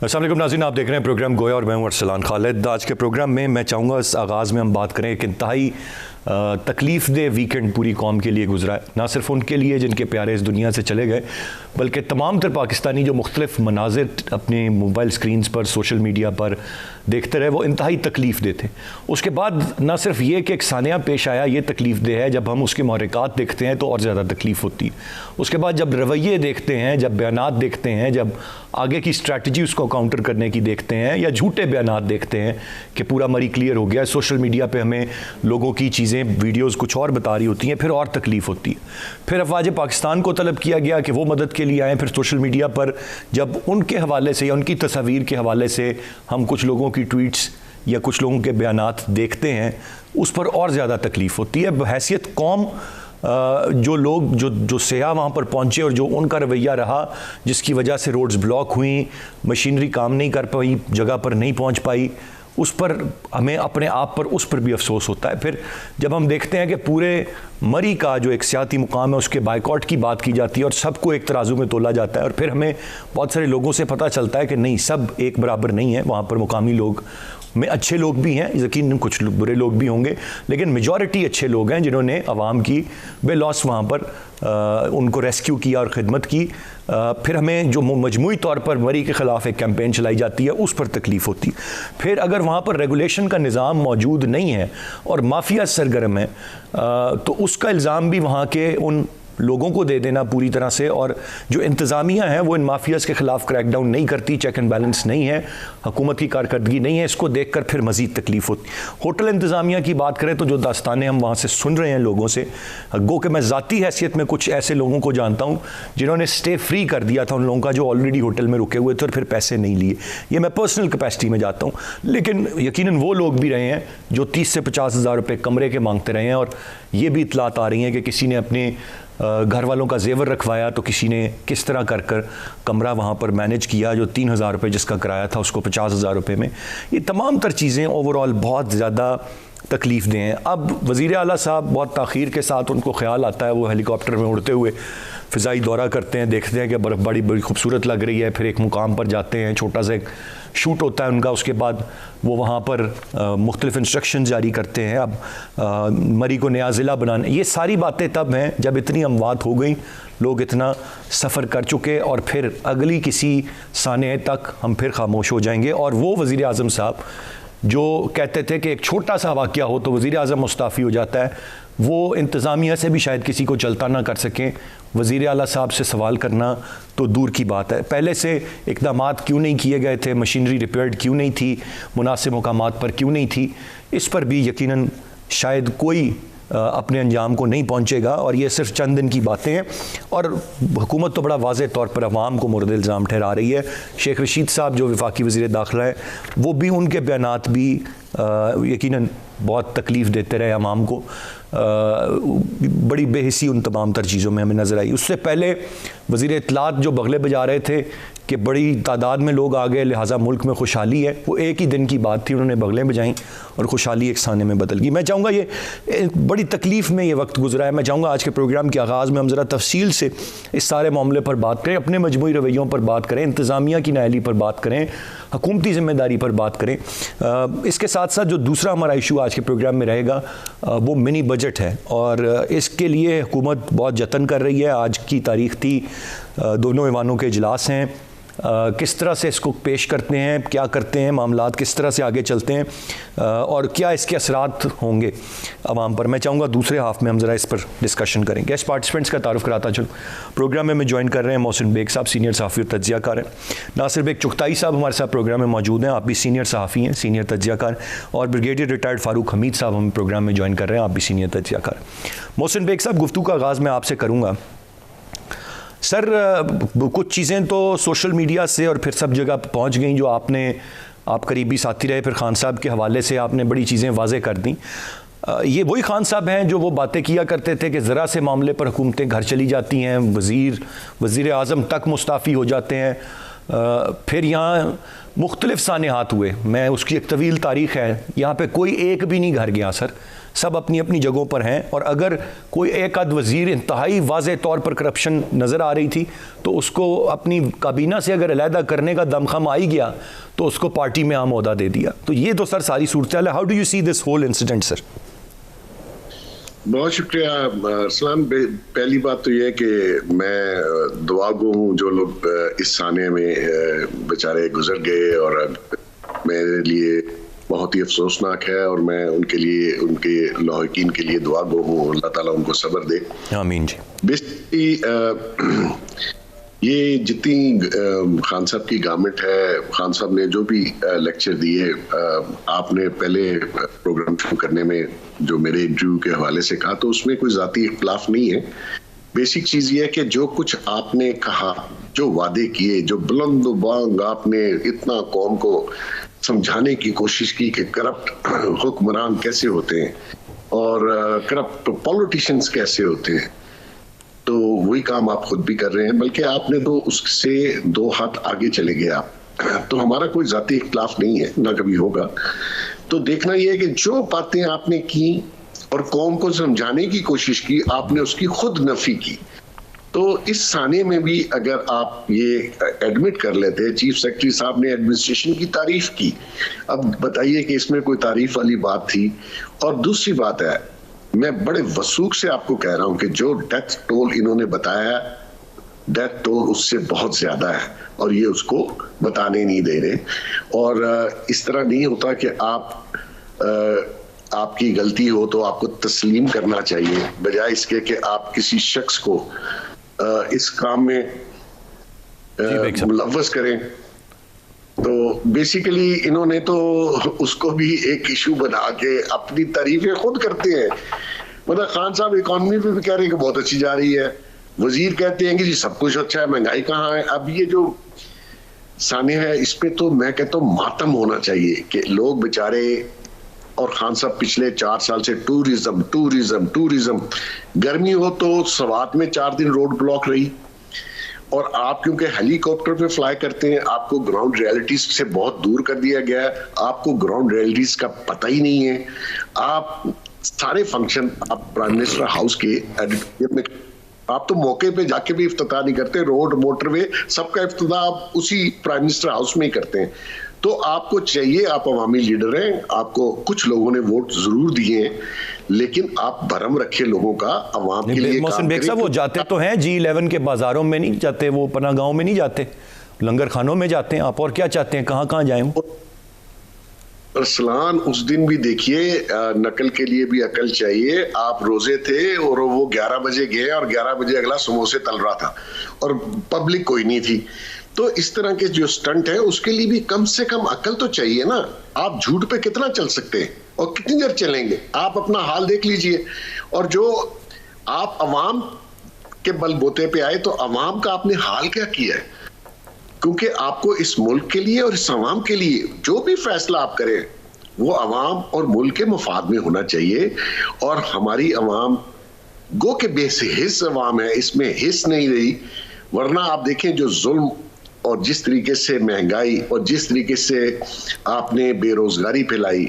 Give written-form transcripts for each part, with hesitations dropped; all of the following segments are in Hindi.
अस्सलाम वालेकुम नाज़रीन, आप देख रहे हैं प्रोग्राम गोया और मैं हूं अरसलान खालिद। आज के प्रोग्राम में मैं चाहूँगा इस आगाज़ में हम बात करें एक इंतहाई तकलीफ़ दे वीकेंड पूरी कौम के लिए गुजरा है। ना सिर्फ उनके लिए जिनके प्यारे इस दुनिया से चले गए, बल्कि तमाम तर पाकिस्तानी जो मुख्तलिफ मनाजिर अपने मोबाइल स्क्रीन्स पर, सोशल मीडिया पर देखते रहे, वो इंतहाई तकलीफ़ दे थे। उसके बाद ना सिर्फ ये कि एक सानिया पेश आया, ये तकलीफ़ दे है, जब हम उसके महरक़ात देखते हैं तो और ज़्यादा तकलीफ़ होती है। उसके बाद जब रवैये देखते हैं, जब बयानात देखते हैं, जब आगे की स्ट्रैटेजी उसको काउंटर करने की देखते हैं, या झूठे बयानात देखते हैं कि पूरा मरी क्लियर हो गया, सोशल मीडिया पे हमें लोगों की चीज़ें, वीडियोस कुछ और बता रही होती हैं, फिर और तकलीफ़ होती है। फिर अफवाज पाकिस्तान को तलब किया गया कि वो मदद के लिए आएँ। फिर सोशल मीडिया पर जब उनके हवाले से या उनकी तस्वीर के हवाले से हम कुछ लोगों की ट्वीट्स या कुछ लोगों के बयानात देखते हैं, उस पर और ज़्यादा तकलीफ़ होती है। बहैसियत कौम जो लोग जो सयाह वहाँ पर पहुँचे और जो उनका रवैया रहा, जिसकी वजह से रोड्स ब्लॉक हुई, मशीनरी काम नहीं कर पाई, जगह पर नहीं पहुँच पाई, उस पर हमें अपने आप पर उस पर भी अफसोस होता है। फिर जब हम देखते हैं कि पूरे मरी का जो एक सियाती मुकाम है उसके बाइकआउट की बात की जाती है और सबको एक तराजू में तोला जाता है, और फिर हमें बहुत सारे लोगों से पता चलता है कि नहीं, सब एक बराबर नहीं है। वहाँ पर मुकामी लोग में अच्छे लोग भी हैं, यकीन कुछ बुरे लोग भी होंगे, लेकिन मेजॉरिटी अच्छे लोग हैं जिन्होंने अवाम की बेलॉस वहाँ पर उनको रेस्क्यू किया और ख़िदमत की। फिर हमें जो मजमूई तौर पर मरी के ख़िलाफ़ एक कैंपेन चलाई जाती है, उस पर तकलीफ़ होती है। फिर अगर वहाँ पर रेगुलेशन का निज़ाम मौजूद नहीं है और माफिया सरगर्म है, तो उसका इल्ज़ाम भी वहाँ के उन लोगों को दे देना पूरी तरह से। और जो इंतज़ामिया है वो इन माफियाज़ के ख़िलाफ़ क्रैकडाउन नहीं करती, चेक एंड बैलेंस नहीं है, हुकूमत की कारकर्दगी नहीं है, इसको देख कर फिर मज़ीद तकलीफ़ होती। होटल इंतज़ामिया की बात करें तो जो दास्तानें हम वहाँ से सुन रहे हैं लोगों से, गो कि मैं ज़ाती हैसियत में कुछ ऐसे लोगों को जानता हूँ जिन्होंने स्टे फ्री कर दिया था उन लोगों का जो ऑलरेडी होटल में रुके हुए थे और फिर पैसे नहीं लिए। ये मैं पर्सनल कैपेसिटी में जाता हूँ, लेकिन यकीनन वो लोग भी रहे हैं जो 30 से 50 हज़ार रुपये कमरे के मांगते रहे हैं। और ये भी इतलात आ रही हैं कि किसी ने अपने घर वालों का जेवर रखवाया, तो किसी ने किस तरह कर कर कमरा वहाँ पर मैनेज किया, जो 3,000 रुपये जिसका किराया था उसको 50,000 रुपये में। ये तमाम तर चीज़ें ओवरऑल बहुत ज़्यादा तकलीफ़ दें हैं। अब वज़ीर आला साहब बहुत ताख़ीर के साथ उनको ख्याल आता है, वो हेलीकॉप्टर में उड़ते हुए फ़िज़ाई दौरा करते हैं, देखते हैं कि बर्फ़बारी बड़ी खूबसूरत लग रही है, फिर एक मुकाम पर जाते हैं, छोटा सा एक शूट होता है उनका, उसके बाद वो वहाँ पर मुख्तलिफ़ इंस्ट्रक्शन जारी करते हैं। अब मरी को नया ज़िला बनाने, ये सारी बातें तब हैं जब इतनी अमवात हो गई, लोग इतना सफ़र कर चुके, और फिर अगली किसी साने तक हम फिर खामोश हो जाएंगे। और वो वज़ीर आज़म साहब जो कहते थे कि एक छोटा सा वाक़या हो तो वज़ीर आज़म मुस्ताफ़ी हो जाता है, वो इंतज़ामिया से भी शायद किसी को चलता ना कर सकें। वज़ीर आला साहब से सवाल करना तो दूर की बात है, पहले से इक़दामात क्यों नहीं किए गए थे, मशीनरी रिपेयर्ड क्यों नहीं थी, मुनासिब मकामात पर क्यों नहीं थी, इस पर भी यकीनन शायद कोई अपने अंजाम को नहीं पहुंचेगा। और ये सिर्फ चंद दिन की बातें हैं, और हुकूमत तो बड़ा वाज़ेह तौर पर अवाम को मुर्द इल्ज़ाम ठहरा रही है। शेख रशीद साहब जो वफाकी वज़ीर दाखिला है, वो भी, उनके बयानात भी यकीनन बहुत तकलीफ़ देते रहे अवाम को। बड़ी बेहिसी उन तमाम तर चीज़ों में हमें नज़र आई। उससे पहले वज़ीर इत्तलात जो बगले बजा रहे थे कि बड़ी तादाद में लोग आ गए, लिहाजा मुल्क में खुशहाली है, वो एक ही दिन की बात थी, उन्होंने बगलें बजाईं और खुशहाली एक साने में बदल गई। मैं चाहूँगा ये बड़ी तकलीफ़ में ये वक्त गुजरा है। मैं चाहूँगा आज के प्रोग्राम के आगाज़ में हम ज़रा तफसील से इस सारे मामले पर बात करें, अपने मजमूई रवैयों पर बात करें, इंतज़ामिया की नाअहली पर बात करें, हुकूमती ज़िम्मेदारी पर बात करें। इसके साथ साथ जो दूसरा हमारा इशू आज के प्रोग्राम में रहेगा वो मिनी बजट है, और इसके लिए हुकूमत बहुत जतन कर रही है। आज की तारीख़ थी, दोनों ऐवानों के इजलास हैं, किस तरह से इसको पेश करते हैं, क्या करते हैं, मामलात किस तरह से आगे चलते हैं, और क्या इसके असरात होंगे आवाम पर। मैं चाहूँगा दूसरे हाफ में हम ज़रा इस पर डिस्कशन करें। गेस्ट पार्टिसिपेंट्स का तारुफ कराता चलूँ। प्रोग्राम में ज्वाइन कर रहे हैं मोहसिन बेग साहब, सीनियर सहाफ़ी और तज्ज़ियाकार हैं। नासिर बेग चुगताई साहब हमारे साथ प्रोग्राम में मौजूद हैं, आप भी सीनियर सहाफ़ी हैं, सीनियर तज्ज़ियाकार। और ब्रिगेडियर रिटायर्ड फ़ारूक हमीद साहब हम प्रोग्राम में ज्वाइन कर रहे हैं, आप भी सीनियर तज्ज़ियाकार। मोहसिन बेग साहब, गुफ्तगू का आगाज़ मैं आपसे करूँगा। सर, कुछ चीज़ें तो सोशल मीडिया से और फिर सब जगह पहुंच गई, जो आप करीबी साथी रहे, फिर खान साहब के हवाले से आपने बड़ी चीज़ें वाज़े कर दी। ये वही खान साहब हैं जो वो बातें किया करते थे कि ज़रा से मामले पर हुकूमतें घर चली जाती हैं, वज़ीर आज़म तक मुस्ताफ़ी हो जाते हैं। फिर यहाँ मुख्तलिफ साने हाथ हुए, मैं उसकी एक तवील तारीख़ है, यहाँ पे कोई एक भी नहीं घर गया सर। सब अपनी अपनी जगहों पर हैं, और अगर कोई एक आध वज़ीर इंतहाई वाज़े तौर पर करप्शन नज़र आ रही थी तो उसको अपनी काबीना से अगर अलहदा करने का दमखम आ ही गया तो उसको पार्टी में आम ओहदा दे दिया। तो ये तो सर सारी सूरत है। How do you see this whole incident sir? बहुत शुक्रिया अरसलान। पहली बात तो यह है कि मैं दुआ गो हूँ जो लोग इस साने में बेचारे गुजर गए, और मेरे लिए बहुत ही अफसोसनाक है, और मैं उनके लिए, उनके लाहिकीन के लिए दुआ गो हूँ, अल्लाह ताला उनको सब्र दे। आमीन जी। बेसिकली ये जितनी खान साहब की गवर्नमेंट है, खान साहब ने जो भी लेक्चर दिए, आपने पहले प्रोग्राम शुरू करने में जो मेरे इंटरव्यू के हवाले से कहा, तो उसमें कोई ज़ाती इख्तिलाफ नहीं है। बेसिक चीज़ ये है कि जो कुछ आपने कहा, जो वादे किए, जो बुलंद बांग आपने इतना कौम को समझाने की कोशिश की कि करप्ट हुक्मरान कैसे होते हैं और करप्ट पॉलिटिशियंस कैसे होते हैं, तो वही काम आप खुद भी कर रहे हैं, बल्कि आपने तो उससे 2 हाथ आगे चले गए आप। तो हमारा कोई जाती इख्तिलाफ नहीं है, ना कभी होगा। तो देखना यह है कि जो बातें आपने की और कौम को समझाने की कोशिश की, आपने उसकी खुद नफी की। तो इस साने में भी अगर आप ये एडमिट कर लेते हैं, चीफ सेक्रेटरी साहब ने एडमिनिस्ट्रेशन की तारीफ की, अब बताइए कि इसमें कोई तारीफ वाली बात थी? और दूसरी बात है, मैं बड़े वसूख से आपको कह रहा हूं कि जो डेथ टोल इन्होंने बताया, डेथ टोल उससे बहुत ज्यादा है, और ये उसको बताने नहीं दे रहे। और इस तरह नहीं होता कि आपकी गलती हो तो आपको तस्लीम करना चाहिए, बजाय इसके कि आप किसी शख्स को इस काम में मुलव्वस करें। तो बेसिकली इन्होंने तो उसको भी एक इशू बना के अपनी तारीफें खुद करते हैं। मतलब खान साहब इकोनॉमी पे भी कह रहे हैं कि बहुत अच्छी जा रही है, वजीर कहते हैं कि जी सब कुछ अच्छा है, महंगाई कहाँ है। अब ये जो साने है, इस पे तो मैं कहता हूँ मातम होना चाहिए कि लोग बेचारे, और खान साहब पिछले 4 साल से टूरिज्म टूरिज्म टूरिज्म, गर्मी हो तो सवात में 4 दिन रोड ब्लॉक रही, और आप क्योंकि हेलीकॉप्टर पे फ्लाई करते हैं, आपको ग्राउंड रियलिटीज से बहुत दूर कर दिया गया है, आपको ग्राउंड रियलिटीज का पता ही नहीं है। आप सारे फंक्शन आप प्राइम मिनिस्टर हाउस के एडिटोरियम में, आप तो मौके पे जाके भी इफ्तिताह नहीं करते, रोड मोटरवे सबका इफ्तिताह आप उसी प्राइम मिनिस्टर हाउस में ही करते हैं। तो आपको चाहिए, आप अवामी लीडर हैं, आपको कुछ लोगों ने वोट जरूर दिए हैं, लेकिन आप भरम रखे लोगों का अवाम के लिए। मोहसिन बेग साहब, वो जाते तो हैं G11 के बाजारों में नहीं जाते, वो पना गांव में नहीं जाते, लंगर खानों में जाते हैं। आप और क्या चाहते हैं, कहां कहां जाएं? अरसलान, उस दिन भी देखिए, नकल के लिए भी अकल चाहिए। आप रोजे थे और वो 11 बजे गए और 11 बजे अगला समोसे तल रहा था और पब्लिक कोई नहीं थी। तो इस तरह के जो स्टंट है उसके लिए भी कम से कम अकल तो चाहिए ना। आप झूठ पे कितना चल सकते हैं और कितनी देर चलेंगे? आप अपना हाल देख लीजिए। और जो आप अवाम के बलबूते पे आए, तो अवाम का आपने हाल क्या किया है? क्योंकि आपको इस मुल्क के लिए और इस अवाम के लिए जो भी फैसला आप करें, वो अवाम और मुल्क के मफाद में होना चाहिए। और हमारी अवाम गो के बेहिस अवाम है, इसमें हिस्स नहीं रही। वरना आप देखें जो जुल्म और जिस तरीके से महंगाई और जिस तरीके से आपने बेरोजगारी फैलाई,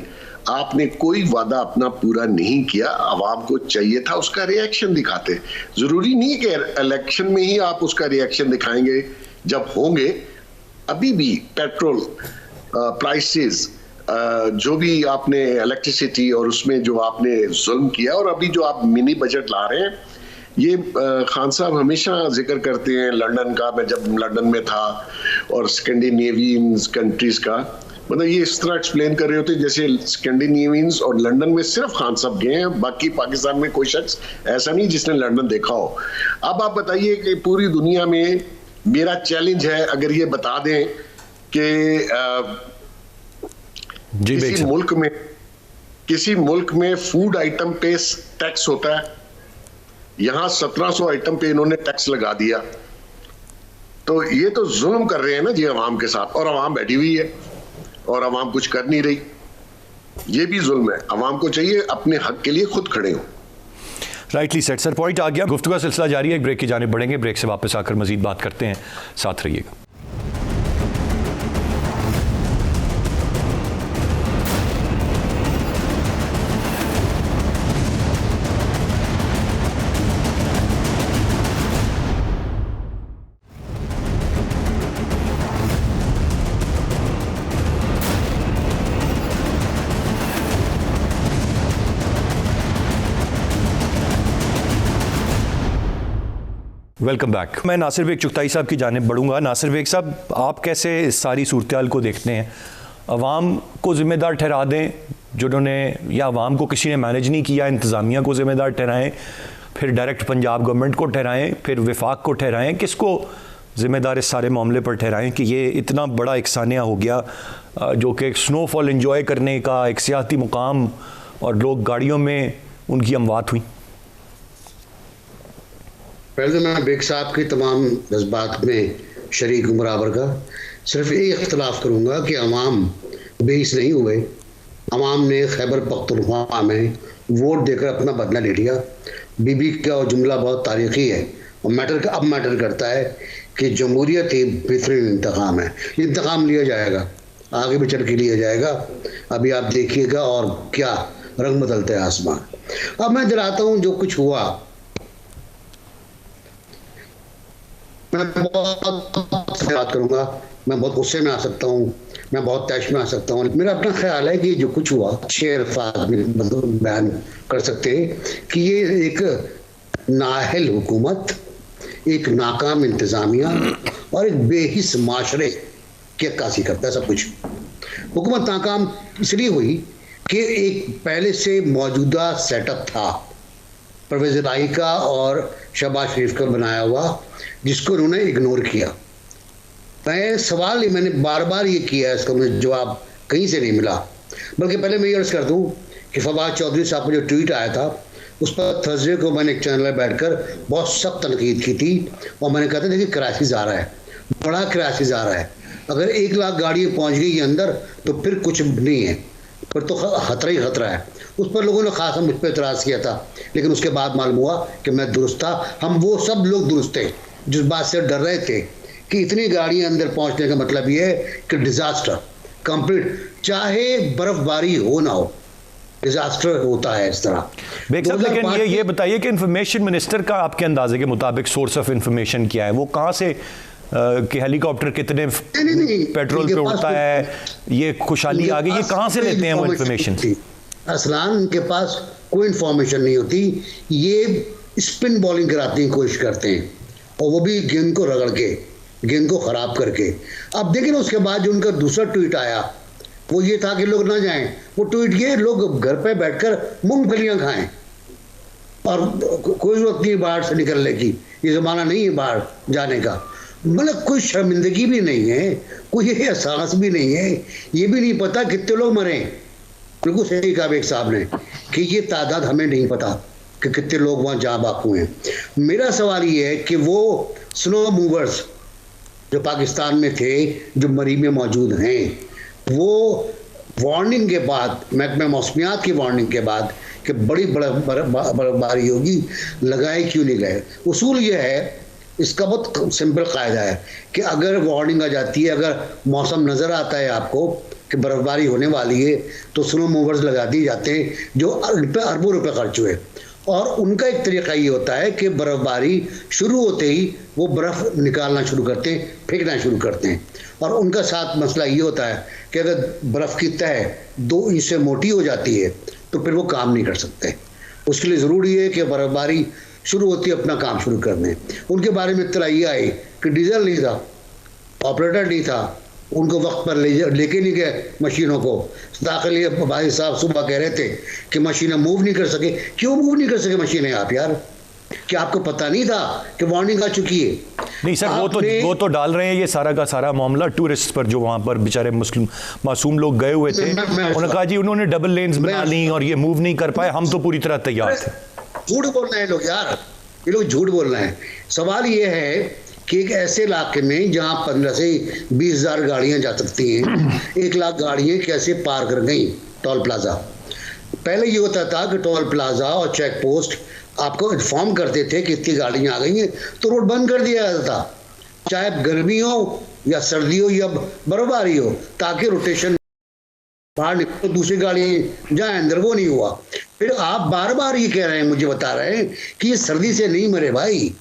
आपने कोई वादा अपना पूरा नहीं किया। अवाम को चाहिए था उसका रिएक्शन दिखाते। जरूरी नहीं कि इलेक्शन में ही आप उसका रिएक्शन दिखाएंगे। जब होंगे, अभी भी पेट्रोल प्राइसेस, जो भी आपने इलेक्ट्रिसिटी और उसमें जो आपने जुल्म किया, और अभी जो आप मिनी बजट ला रहे हैं, ये खान साहब हमेशा जिक्र करते हैं लंदन का। मैं जब लंदन में था और स्कैंडिनेवियन कंट्रीज का, मतलब ये इस तरह एक्सप्लेन कर रहे होते जैसे स्कैंडिनेवियंस और लंदन में सिर्फ खान साहब गए हैं, बाकी पाकिस्तान में कोई शख्स ऐसा नहीं जिसने लंदन देखा हो। अब आप बताइए कि पूरी दुनिया में मेरा चैलेंज है, अगर ये बता दें कि किसी मुल्क में फूड आइटम पे टैक्स होता है, यहां 1700 आइटम पे इन्होंने टैक्स लगा दिया, तो ये तो जुल्म कर रहे हैं ना जी अवाम के साथ। और अवाम बैठी हुई है और अवाम कुछ कर नहीं रही, ये भी जुल्म है। अवाम को चाहिए अपने हक के लिए खुद खड़े हो। राइटली सेट सर, पॉइंट आ गया। गुफ्तगू का सिलसिला जारी है, एक ब्रेक की जाने बढ़ेंगे, ब्रेक से वापस आकर मजीद बात करते हैं, साथ रहिएगा। Welcome back. मैं नासिर बेग चुगताई साहब की जानिब बढ़ूंगा। नासिर बेग साहब, आप कैसे इस सारी सूरत को देखते हैं? अवाम को ज़िम्मेदार ठहरा दें जिन्होंने, या अवाम को किसी ने मैनेज नहीं किया, इंतज़ामिया को ज़िम्मेदार ठहराएं, फिर डायरेक्ट पंजाब गवर्नमेंट को ठहराएं, फिर विफाक को ठहराएं, किसको ज़िम्मेदार इस सारे मामले पर ठहराएं कि ये इतना बड़ा एक सानिया हो गया जो कि एक स्नोफॉल इंजॉय करने का एक सियाती मुकाम और लोग गाड़ियों में उनकी अमवात हुई? पहले तो मैं बेग साहब की तमाम जज्बात में शरीक हूँ बराबर का। सिर्फ एक इख्तलाफ करूँगा कि अवाम बेहिस नहीं हुए। अवाम ने खैबर पख्तूनख्वा में वोट देकर अपना बदला ले लिया। बीबी का जुमला बहुत तारीखी है और मैटर करता है कि जमहूरियत एक बेहतरीन इंतकाम है। इंतकाम लिया जाएगा, आगे भी चल के लिया जाएगा। अभी आप देखिएगा और क्या रंग बदलते हैं आसमान। अब मैं दिलाता हूँ जो कुछ हुआ। मैं बहुत बात करूंगा, मैं बहुत गुस्से में आ सकता हूँ, मैं बहुत तैश में आ सकता हूँ। मेरा अपना ख्याल है कि जो कुछ हुआ शेर अल्फाज में बयान कर सकते हैं कि ये एक नाअहल हुकूमत, एक नाकाम इंतजामिया और एक बेहिस माशरे की अक्कासी करता है सब कुछ। हुकूमत नाकाम इसलिए हुई कि एक पहले से मौजूदा सेटअप था परवेज़ इलाही का और शहबाज शरीफ का बनाया हुआ, जिसको उन्होंने इग्नोर किया। मैंने बार बार ये किया है, इसका मुझे जवाब कहीं से नहीं मिला। बल्कि पहले मैं ये अर्ज़ कर दूं कि फवाद चौधरी साहब का जो ट्वीट आया था उस पर थर्सडे को मैंने एक चैनल में बैठकर बहुत सख्त तनकीद की थी और मैंने कहा था देखिए क्राइसिस आ रहा है, बड़ा क्राइसिस आ रहा है। अगर 1 लाख गाड़ियाँ पहुँच गई अंदर तो फिर कुछ नहीं है, फिर तो खतरा ही खतरा है। उस पर लोगों ने खासा मुझ पर एतराज़ किया था, लेकिन उसके बाद मालूम हुआ कि मैं दुरुस्त था। हम वो सब लोग दुरुस्त थे जिस बात से डर रहे थे कि इतनी गाड़ियाँ अंदर पहुँचने का मतलब ये है कि डिज़ास्टर कंप्लीट, चाहे बर्फबारी हो ना हो, डिजास्टर होता है इस तरह। बेग साहब, लेकिन ये बताइए कि इंफॉर्मेशन मिनिस्टर का आपके अंदाजे के मुताबिक सोर्स ऑफ इंफॉर्मेशन क्या है? वो कहाँ से कि हेलीकॉप्टर कितने पेट्रोल पे उड़ता है, ये खुशहाली आ गई, ये कहाँ से लेते हैं वो इंफॉर्मेशन? असलान के पास कोई इंफॉर्मेशन नहीं होती। ये स्पिन बॉलिंग कराने की कोशिश करते हैं और वो भी गेंद को रगड़ के, गेंद को खराब करके। अब देखिए ना, उसके बाद जो उनका दूसरा ट्वीट आया वो ये था कि लोग ना जाएं। वो ट्वीट किए लोग घर पे बैठकर मूंगफलियां खाएं और कोई जरूरत नहीं बाहर से निकलने की, ये ज़माना नहीं है बाहर जाने का। मतलब कोई शर्मिंदगी भी नहीं है, कोई एहसास भी नहीं है, ये भी नहीं पता कितने लोग मरे। बिल्कुल सही कहा बेग साहब ने कि ये तादाद हमें नहीं पता कि कितने लोग वहाँ जा बाकू हैं। मेरा सवाल ये है कि वो स्नो मूवर्स जो पाकिस्तान में थे, जो मरी में मौजूद हैं, वो वार्निंग के बाद, महकमा मौसमियात की वार्निंग के बाद कि बड़ी बर्फबारी होगी, लगाए क्यों नहीं गए? उसूल ये है, इसका बहुत सिंपल कायदा है कि अगर वार्निंग आ जाती है, अगर मौसम नज़र आता है आपको कि बर्फबारी होने वाली है, तो स्नो मूवर्स लगा दिए जाते हैं जो अरबों रुपए खर्च हुए। और उनका एक तरीका ये होता है कि बर्फबारी शुरू होते ही वो बर्फ़ निकालना शुरू करते हैं, फेंकना शुरू करते हैं। और उनका साथ मसला ये होता है कि अगर बर्फ़ की तह 2 इंच से मोटी हो जाती है तो फिर वो काम नहीं कर सकते। उसके लिए ज़रूरी है कि बर्फबारी शुरू होती है अपना काम शुरू करने। उनके बारे में इत्तला ये आई कि डीजल नहीं था, ऑपरेटर नहीं था, उनको वक्त पर लेके नहीं गए मशीनों को। दाखिल भाई साहब सुबह कह रहे थे कि मशीनें मूव नहीं कर सके। क्यों मूव नहीं कर सके मशीनें आप यार? क्या आपको पता नहीं था कि वार्निंग आ चुकी है? नहीं सर, वो तो डाल रहे हैं ये सारा का सारा मामला टूरिस्ट पर, जो वहाँ पर बेचारे मुस्लिम मासूम लोग गए हुए थे। उन्होंने कहा जी उन्होंने डबल लेन्स बना ली और ये मूव नहीं कर पाए, हम तो पूरी तरह तैयार थे। झूठ बोल रहे हैं लोग यार, ये लोग झूठ बोल रहे हैं। सवाल ये है कि एक ऐसे इलाके में जहाँ 15 से 20 हज़ार गाड़ियाँ जा सकती हैं, 1 लाख गाड़ियाँ कैसे पार कर गई टोल प्लाजा? पहले ये होता था कि टोल प्लाजा और चेक पोस्ट आपको इन्फॉर्म करते थे कि इतनी गाड़ियाँ आ गई हैं तो रोड बंद कर दिया जाता था, चाहे गर्मी हो या सर्दी हो या बर्फबारी हो, ताकि रोटेशन बाहर निकलो, दूसरी गाड़ी जाए अंदर। वो नहीं हुआ। फिर आप बार बार ये कह रहे हैं, मुझे बता रहे हैं कि ये सर्दी से नहीं मरे भाई,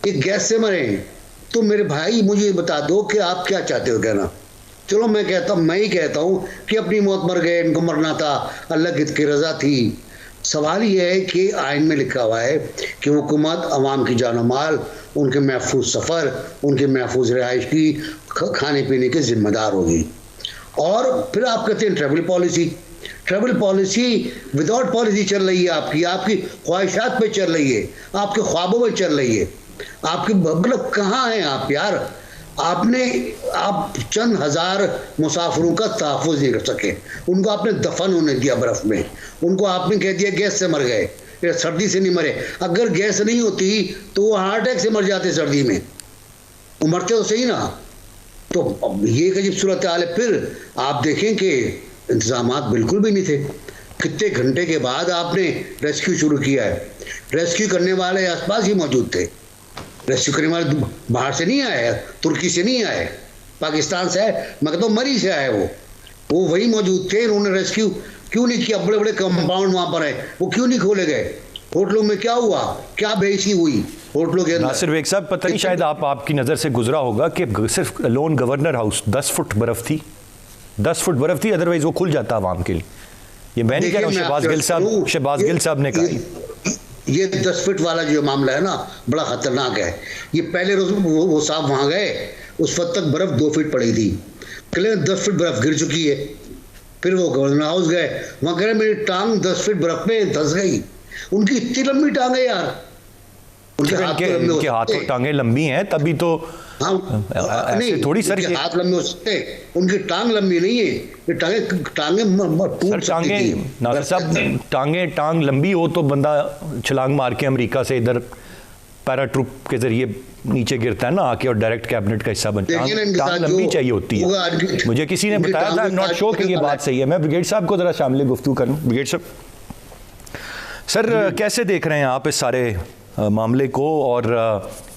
ये गैस से मरे। तो मेरे भाई मुझे बता दो कि आप क्या चाहते हो कहना। चलो मैं ही कहता हूँ कि अपनी मौत मर गए, इनको मरना था, अल्लाह की रजा थी। सवाल यह है कि आइन में लिखा हुआ है कि हुकूमत अवाम की जान माल, उनके महफूज सफ़र, उनके महफूज रिहाइश की, खाने पीने की जिम्मेदार होगी। और फिर आप कहते हैं ट्रैवल पॉलिसी विदाउट पॉलिसी चल रही है, आपकी ख्वाहिशात पे चल रही है, आपके ख्वाबों में चल रही है, आपके मतलब कहाँ हैं आप यार? आप चंद हजार मुसाफिरों का तहफ़्फ़ुज़ नहीं कर सके, उनको आपने दफन होने दिया बर्फ में, उनको आपने कह दिया गैस से मर गए, सर्दी से नहीं मरे। अगर गैस नहीं होती तो वो हार्ट अटैक से मर जाते सर्दी में, वो मरते तो सही ना। तो ये एक अजीब सूरत हाल है। फिर आप देखें कि इंतजामात बिल्कुल भी नहीं थे। कितने घंटे के बाद आपने रेस्क्यू शुरू किया है। रेस्क्यू करने वाले आसपास ही मौजूद थे। रेस्क्यू करने वाले बाहर से नहीं आए, तुर्की से नहीं आए, पाकिस्तान से आए, मगर तो मरी से आए। वो वही मौजूद थे। उन्होंने रेस्क्यू क्यों नहीं किया? बड़े बड़े कंपाउंड वहां पर है, वो क्यों नहीं खोले गए? होटलों में क्या हुआ? क्या बेइज्जती हुई होटलों के अंदर? नासिर बेग साहब, पता नहीं शायद आपकी नज़र से गुजरा होगा कि सिर्फ लोन गवर्नर हाउस 10 फुट बर्फ थी, 10 फुट बर्फ थी, अदरवाइज वो खुल जाता आवाम के लिए। ये मैं नहीं कह रहा हूँ, शहबाज गिल साहब ने कहा। ये 10 फीट वाला जो मामला है ना, बड़ा खतरनाक है। ये पहले रोज वो साहब वहां गए, उस वक्त तक बर्फ 2 फीट पड़ी थी, कल 10 फीट बर्फ गिर चुकी है। फिर वो गवर्नर हाउस गए, वहां कह रहे मेरी टांग 10 फीट बर्फ में धंस गई। उनकी इतनी लंबी टांग है यार, उनके हाथ और टांगे लंबी हैं, तभी तो नहीं थोड़ी सर हाथ लंबे हो सकते, उनकी टांग लंबी नहीं है। ये टांगे टूट सकती थी। नासिर साहब, टांग लंबी हो तो बंदा छलांग मार के अमेरिका से इधर पैराट्रूप के जरिए नीचे गिरता है ना आके, और डायरेक्ट कैबिनेट का हिस्सा बनता है। टांग लंबी चाहिए होती है। मुझे किसी ने बताया था, नॉट श्योर कि ये बात सही है। मैं ब्रिगेड साहब को जरा शामिल गुफ्तगू करूं। ब्रिगेड साहब, सर कैसे देख रहे हैं आप इस सारे मामले को? और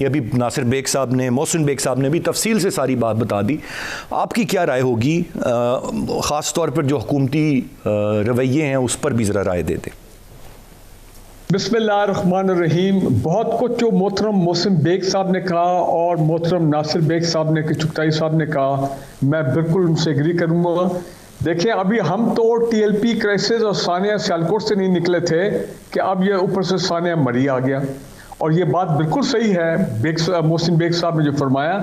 ये अभी नासिर बेग साहब ने, मोहसिन बेग साहब ने भी तफसील से सारी बात बता दी। आपकी क्या राय होगी, ख़ास तौर पर जो हुकूमती रवैये हैं उस पर भी ज़रा राय दे दें। बिस्मिल्लाहिर्रहमानिर्रहीम। बहुत कुछ जो मोहतरम मोहसिन बेग साहब ने कहा और मोहतरम नासिर बेग साहब ने, चुगताई साहब ने कहा, मैं बिल्कुल उनसे एग्री करूँगा। देखिए, अभी हम तो TLP क्राइसिस और सानिया सियालकोट से नहीं निकले थे कि अब ये ऊपर से सानिया मरी आ गया। और ये बात बिल्कुल सही है मोहसिन बेग साहब ने जो फरमाया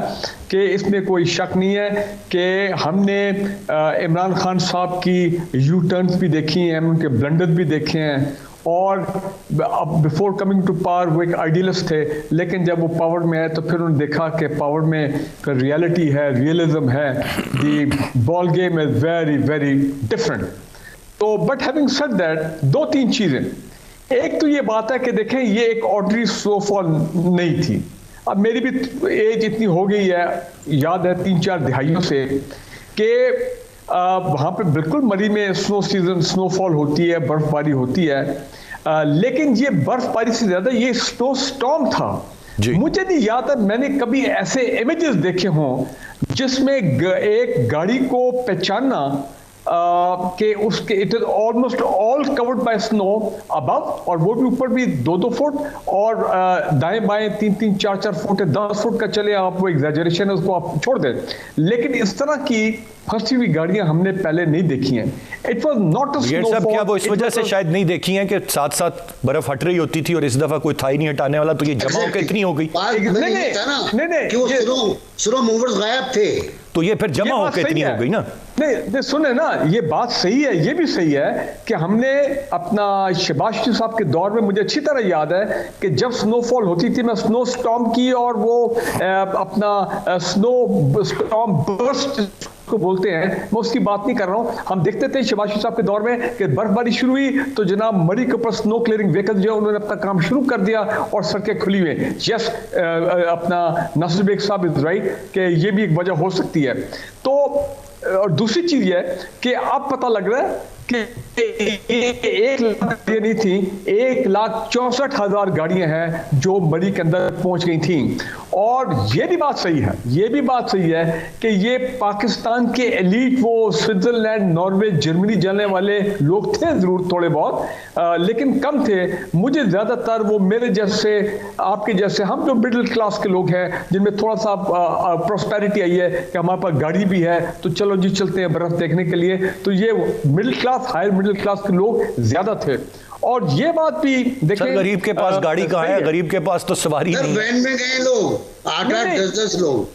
कि इसमें कोई शक नहीं है कि हमने इमरान खान साहब की यू टर्न्स भी देखी हैं, उनके ब्लंडर भी देखे हैं। और अब बिफोर कमिंग टू पावर वो एक आइडियलिस्ट थे, लेकिन जब वो पावर में आए तो फिर उन्होंने देखा कि पावर में रियलिटी है, रियलिज्म है, the ball game is very very different. तो बट हैविंग सेड दैट, 2-3 चीज़ें। एक तो ये बात है कि देखें, ये एक ऑर्डनरी स्नोफॉल नहीं थी। अब मेरी भी एज इतनी हो गई है, याद है 3-4 दिहाइयों से कि वहाँ पे बिल्कुल मरी में स्नोफॉल होती है, बर्फबारी होती है, लेकिन ये बर्फबारी से ज़्यादा ये स्नो स्टॉर्म था। मुझे नहीं याद है मैंने कभी ऐसे इमेजेस देखे हों जिसमें एक गाड़ी को पहचानना कि उसके it is almost all covered by snow above, और वो भी ऊपर भी 2-2 फुट, और दाएं बाएं 3-3, 4-4 फुट है, 10 फुट का चले आप, वो एग्जैजरेशन है, उसको आप छोड़ दें। लेकिन इस तरह की फंसी हुई गाड़ियां हमने पहले नहीं देखी हैं। It was not a snowfall. क्या वो इस वजह से शायद नहीं देखी हैं कि साथ साथ बर्फ हट रही होती थी और इस दफा कोई था ही नहीं हटाने वाला, तो ये जमाव कितनी हो गई? नहीं, स्नो मूवर्स गायब थे, तो ये फिर जमा होकर इतनी हो गई ना। नहीं सुने ना, ये बात सही है, ये भी सही है कि हमने अपना शहबाज शरीफ साहब के दौर में, मुझे अच्छी तरह याद है कि जब स्नोफॉल होती थी, मैं स्नो स्टॉर्म की और वो अपना स्नो स्टॉर्म बर्स्ट को बोलते हैं, मैं उसकी बात नहीं कर रहा हूँ। हम देखते थे शहबाज शरीफ साहब के दौर में कि बर्फबारी शुरू हुई तो जनाब मरी के ऊपर स्नो क्लियरिंग व्हीकल जो है उन्होंने अपना काम शुरू कर दिया और सड़कें खुली हुई। यस, अपना नासिर बेग साहब इज राइट कि ये भी एक वजह हो सकती है। तो और दूसरी चीज ये कि अब पता लग रहा है कि 1 लाख ये नहीं थी, 1,64,000 गाड़ियां हैं जो मरी के अंदर पहुंच गई थी। और ये भी बात सही है, ये भी बात सही है कि ये पाकिस्तान के एलीट, वो स्विट्जरलैंड, नॉर्वे, जर्मनी जाने वाले लोग थे जरूर थोड़े बहुत, लेकिन कम थे। मुझे ज्यादातर वो मेरे जैसे, आपके जैसे, हम जो मिडिल क्लास के लोग हैं जिनमें थोड़ा सा प्रॉस्पेरिटी आई है कि हमारे पास गाड़ी भी है तो चलो जी चलते हैं बर्फ देखने के लिए, तो ये middle class, higher middle class के लोग ज्यादा थे। और ये बात भी देखिए, गरीब के पास गाड़ी कहाँ है, गरीब के पास तो सवारी नहीं है। वैन में गए लोग 8-8 10-10 लोग,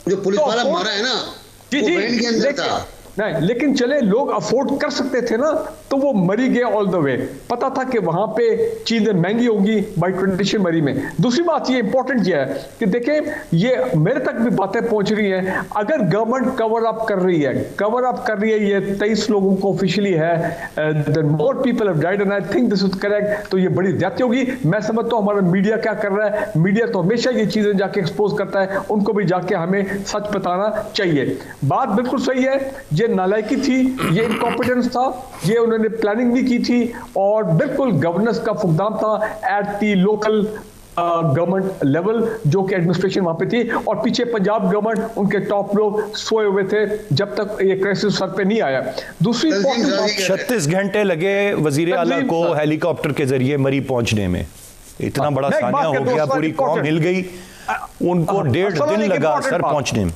जो पुलिस वाला मारा है ना वो वैन के अंदर था। नहीं, लेकिन चले लोग अफोर्ड कर सकते थे ना, तो वो मरी गए ऑल द वे। पता था कि वहां पे चीजें महंगी होंगी, बाई ट्रेडिशन मरी में। दूसरी बात ये इंपॉर्टेंट ये है कि देखें, ये मेरे तक भी बातें पहुंच रही हैं, अगर गवर्नमेंट कवर अप कर रही है ये 23 लोगों को ऑफिशियली है, more people have died and I think this is correct, तो ये बड़ी ज्यादती होगी। मैं समझता हूं हमारा मीडिया क्या कर रहा है, मीडिया तो हमेशा ये चीजें जाके एक्सपोज करता है, उनको भी जाके हमें सच बताना चाहिए। बात बिल्कुल सही है, ये नालायकी थी, ये इनकॉम्पिटेंस था, ये उन्होंने प्लानिंग भी की थी, और बिल्कुल गवर्नेंस का फुकदान था at the local government level, जो कि एडमिनिस्ट्रेशन वहां पे थी, और पीछे पंजाब गवर्नमेंट, उनके टॉप लोग सोए हुए थे जब तक ये क्राइसिस सर पे नहीं आया। दूसरी 36 घंटे लगे वजीर आला को हेलीकॉप्टर के जरिए मरी पहुंचने में, इतना बड़ा सानिया हो गया, पूरी कौम हिल गई, उनको 1.5 दिन लगा सर पहुंचने में।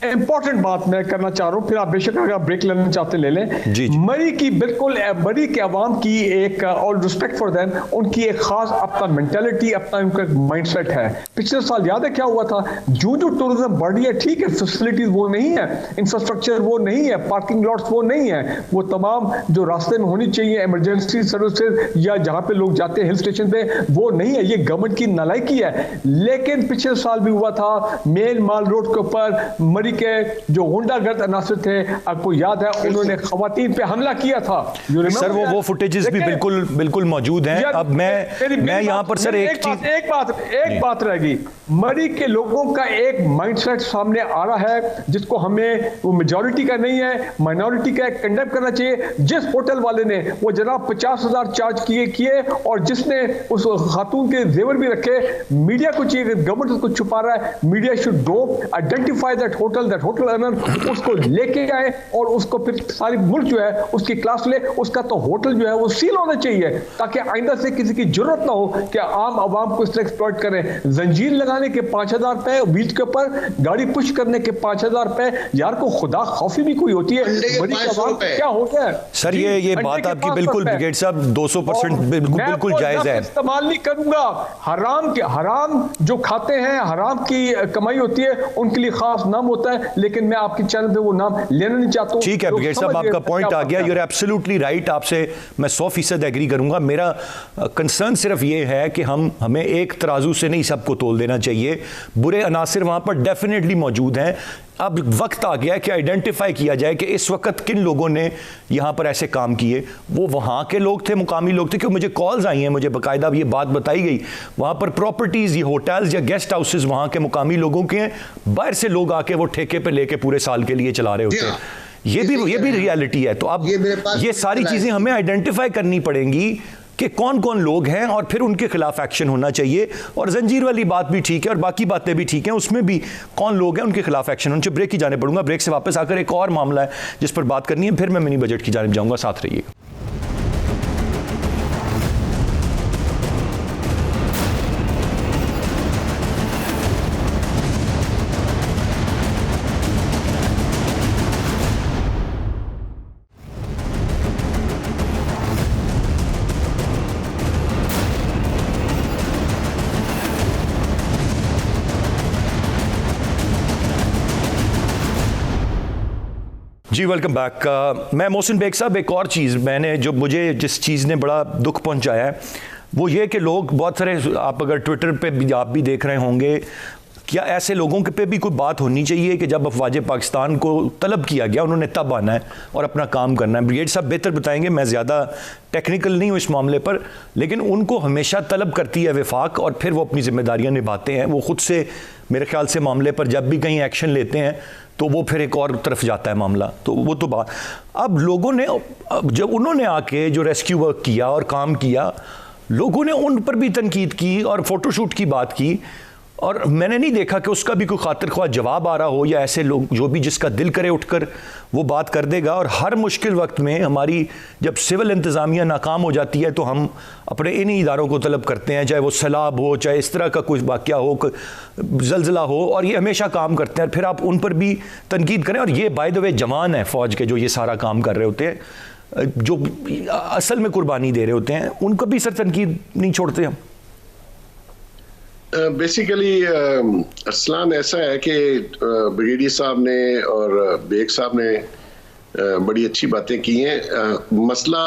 इंपॉर्टेंट बात मैं करना चाह रहा हूं, फिर आप बेशक अगर ब्रेक लेना चाहते ले लें। जी। मरी की बिल्कुल, मरी के अवाम की एक, और रिस्पेक्ट फॉर देम, उनकी एक खास अपना मेंटालिटी, अपना उनका माइंडसेट है। पिछले साल याद है क्या हुआ था, जो टूरिज्म बढ़ रही है, ठीक है फैसिलिटीज वो नहीं है, इंफ्रास्ट्रक्चर वो नहीं है, पार्किंग लॉट्स वो नहीं है, वो तमाम जो रास्ते में होनी चाहिए इमरजेंसी सर्विसेज या जहां पे लोग जाते हैं हिल स्टेशन पे, वो नहीं है। ये गवर्नमेंट की नालायकी है। लेकिन पिछले साल भी हुआ था, मेल माल रोड के ऊपर मरी के जो गुंडागर्द अनासर थे, आपको याद है, उन्होंने खवातीन पे हमला किया था। सर वो फुटेजेस भी बिल्कुल मौजूद हैं। अब मैं यहाँ पर सर एक बात रहेगी, मरी के लोगों का एक माइंडसेट सामने आ रहा है, जिसको हमें, वो मेजॉरिटी का नहीं है, माइनॉरिटी का कंडेम करना चाहिए। जिस होटल वाले ने वो जनाब 50,000 चार्ज किए और जिसने उस खातून के जेवर भी रखे, मीडिया को चाहिए, गवर्नमेंट उसको छुपा रहा है, media should go identify that hotel owner, उसको लेके आए और उसको फिर सारी मुल्क जो है उसकी क्लास ले, उसका तो होटल जो है वो सील होना चाहिए, ताकि आइंदा से किसी की जरूरत ना हो कि आम आवाम को इस तरह एक्सप्लॉइट करें। जंजीर लगाने के 5,000 रुपए बीच के ऊपर, गाड़ी पुश करने के 5,000 रुपए, यार को खुदा खौफी भी कोई होती है। क्या हो गया सर, ये बात आपकी बिल्कुल ब्रिगेड साहब 200% बिल्कुल जायज है। इस्तेमाल नहीं करूंगा, हराम जो खाते हैं, हराम की कमाई होती है, उनके लिए खास नाम होता है, लेकिन मैं आपके चैनल पे वो नाम लेना नहीं चाहता हूं। ठीक है ब्रिगेड साहब, आपका पॉइंट आ गया, यू आर एब्सोल्युटली राइट, आपसे मैं 100% एग्री करूंगा। मेरा कंसर्न सिर्फ ये है कि हमें एक तराजू से नहीं सबको तोल देना चाहिए। बुरे अनासिर वहां पर डेफिनेटली मौजूद हैं। अब वक्त आ गया है कि आइडेंटिफाई किया जाए कि इस वक्त किन लोगों ने यहाँ पर ऐसे काम किए। वो वहाँ के लोग थे, मुकामी लोग थे, क्योंकि मुझे कॉल्स आई हैं, मुझे बाकायदा ये बात बताई गई, वहाँ पर प्रॉपर्टीज़, ये होटल्स या गेस्ट हाउसेज वहाँ के मुकामी लोगों के हैं, बाहर से लोग आके वो ठेके पे लेके पूरे साल के लिए चला रहे होते हैं। ये भी रियलिटी है। तो अब ये सारी चीज़ें हमें आइडेंटिफाई करनी पड़ेंगी कि कौन कौन लोग हैं और फिर उनके खिलाफ एक्शन होना चाहिए। और जंजीर वाली बात भी ठीक है और बाकी बातें भी ठीक हैं, उसमें भी कौन लोग हैं उनके खिलाफ एक्शन होना चाहिए। ब्रेक की जाने पड़ूंगा, ब्रेक से वापस आकर एक और मामला है जिस पर बात करनी है, फिर मैं मिनी बजट की जानिब जाऊंगा, साथ रहिएगा। जी वेलकम बैक। मैं मोहसिन बेग साहब, एक और चीज़ मैंने जो मुझे जिस चीज़ ने बड़ा दुख पहुंचाया है वो ये कि लोग बहुत सारे, आप अगर ट्विटर पे भी आप भी देख रहे होंगे, क्या ऐसे लोगों के पे भी कोई बात होनी चाहिए कि जब अफवाज पाकिस्तान को तलब किया गया उन्होंने तब आना है और अपना काम करना है। ब्रिगेड साहब बेहतर बताएंगे, मैं ज़्यादा टेक्निकल नहीं हूँ इस मामले पर, लेकिन उनको हमेशा तलब करती है वफाक और फिर वो अपनी जिम्मेदारियाँ निभाते हैं। वो खुद से मेरे ख्याल से मामले पर जब भी कहीं एक्शन लेते हैं तो वो फिर एक और तरफ जाता है मामला। तो वो तो बात, अब लोगों ने, जब उन्होंने आके जो रेस्क्यू वर्क किया और काम किया, लोगों ने उन पर भी तनकीद की और फोटोशूट की बात की, और मैंने नहीं देखा कि उसका भी कोई खातिर ख्वाह जवाब आ रहा हो, या ऐसे लोग जो भी जिसका दिल करे उठकर वो बात कर देगा। और हर मुश्किल वक्त में हमारी जब सिविल इंतज़ामिया नाकाम हो जाती है तो हम अपने इन्हीं इदारों को तलब करते हैं, चाहे वो सैलाब हो, चाहे इस तरह का कुछ वाक़या हो, जलजिला हो, और ये हमेशा काम करते हैं। फिर आप उन पर भी तनकीद करें, और ये बाय द वे जवान है फ़ौज के जो ये सारा काम कर रहे होते हैं। जो असल में कुर्बानी दे रहे होते हैं, उनको भी सर तनकीद नहीं छोड़ते हम? बेसिकली अरसलान ऐसा है कि ब्रिगेडियर साहब ने और बेग साहब ने बड़ी अच्छी बातें की हैं। मसला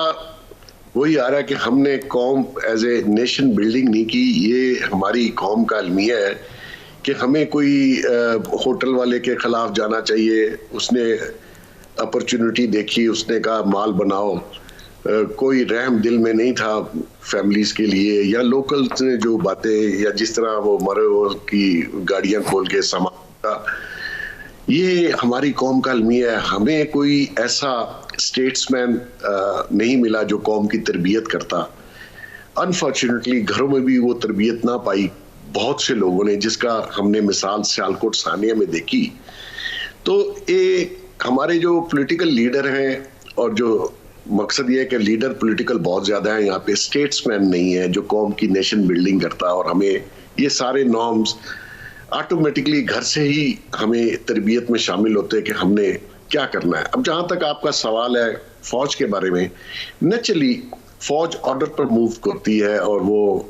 वही आ रहा है कि हमने कौम एज ए नेशन बिल्डिंग नहीं की। ये हमारी कौम का अलमिया है कि हमें कोई होटल वाले के खिलाफ जाना चाहिए, उसने अपॉर्चुनिटी देखी, उसने कहा माल बनाओ, कोई रहम दिल में नहीं था फैमिलीज के लिए, या लोकल्स ने जो बातें, या जिस तरह वो मरे की गाड़ियां खोल के सामान, ये हमारी कौम का अलमिया है। हमें कोई ऐसा स्टेट्समैन नहीं मिला जो कौम की तरबियत करता। अनफॉर्चुनेटली घरों में भी वो तरबियत ना पाई बहुत से लोगों ने, जिसका हमने मिसाल सियालकोट सानिया में देखी। तो ये हमारे जो पॉलिटिकल लीडर हैं, और जो मकसद ये है कि लीडर पॉलिटिकल बहुत ज्यादा है यहाँ पे, स्टेट्समैन नहीं है जो कौम की नेशन बिल्डिंग करता। और हमें ये सारे नॉर्म्स ऑटोमेटिकली घर से ही हमें तरबियत में शामिल होते हैं कि हमने क्या करना है। अब जहां तक आपका सवाल है फौज के बारे में, नेचुरली फौज ऑर्डर पर मूव करती है, और वो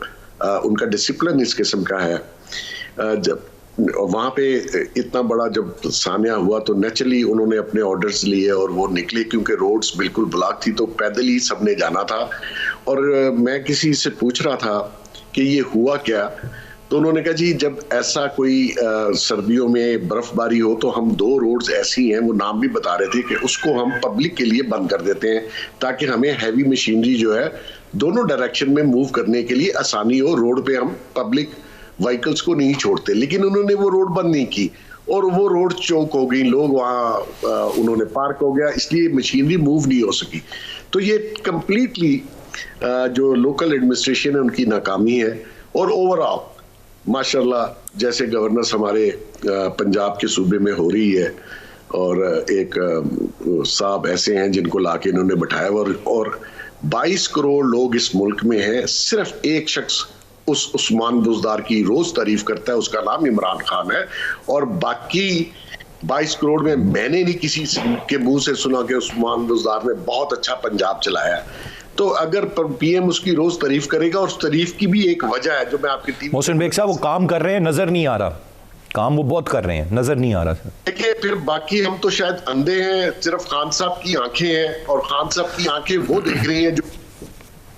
उनका डिसिप्लिन इस किस्म का है। जब वहां पे इतना बड़ा जब सानिया हुआ तो नेचुरली उन्होंने अपने ऑर्डर्स लिए और वो निकले, क्योंकि रोड्स बिल्कुल ब्लॉक थी, तो पैदल ही सबने जाना था। और मैं किसी से पूछ रहा था कि ये हुआ क्या, तो उन्होंने कहा जी जब ऐसा कोई सर्दियों में बर्फबारी हो तो हम 2 रोड्स ऐसी हैं, वो नाम भी बता रहे थे, कि उसको हम पब्लिक के लिए बंद कर देते हैं ताकि हमें हैवी मशीनरी जो है दोनों डायरेक्शन में मूव करने के लिए आसानी हो। रोड पे हम पब्लिक व्हीकल्स को नहीं छोड़ते, लेकिन उन्होंने वो रोड बंद नहीं की और वो रोड चौक हो गई, लोग वहाँ उन्होंने पार्क हो गया, इसलिए मशीनरी मूव नहीं हो सकी। तो ये कंप्लीटली जो लोकल एडमिनिस्ट्रेशन है उनकी नाकामी है। और ओवरऑल माशाल्लाह जैसे गवर्नर्स हमारे पंजाब के सूबे में हो रही है, और एक साहब ऐसे हैं जिनको लाके इन्होंने बैठाया, और 22 करोड़ लोग इस मुल्क में हैं, सिर्फ एक शख्स उस उस्मान बुज़दार की रोज तारीफ करता है, उसका नाम इमरान खान है। और बाकी 22 करोड़ में मैंने नहीं किसी के मुंह से सुना कि उस्मान बुज़दार ने बहुत अच्छा पंजाब चलाया। तो अगर पीएम उसकी रोज तारीफ करेगा, और उस तारीफ की भी एक वजह है जो मैं आपकी टीम। मोहसिन बेग साहब वो काम कर रहे हैं, नजर नहीं आ रहा, काम वो बहुत कर रहे हैं, नजर नहीं आ रहा। देखिए फिर बाकी हम तो शायद अंधे हैं, सिर्फ खान साहब की आंखें हैं, और खान साहब की आंखें वो देख रही हैं जो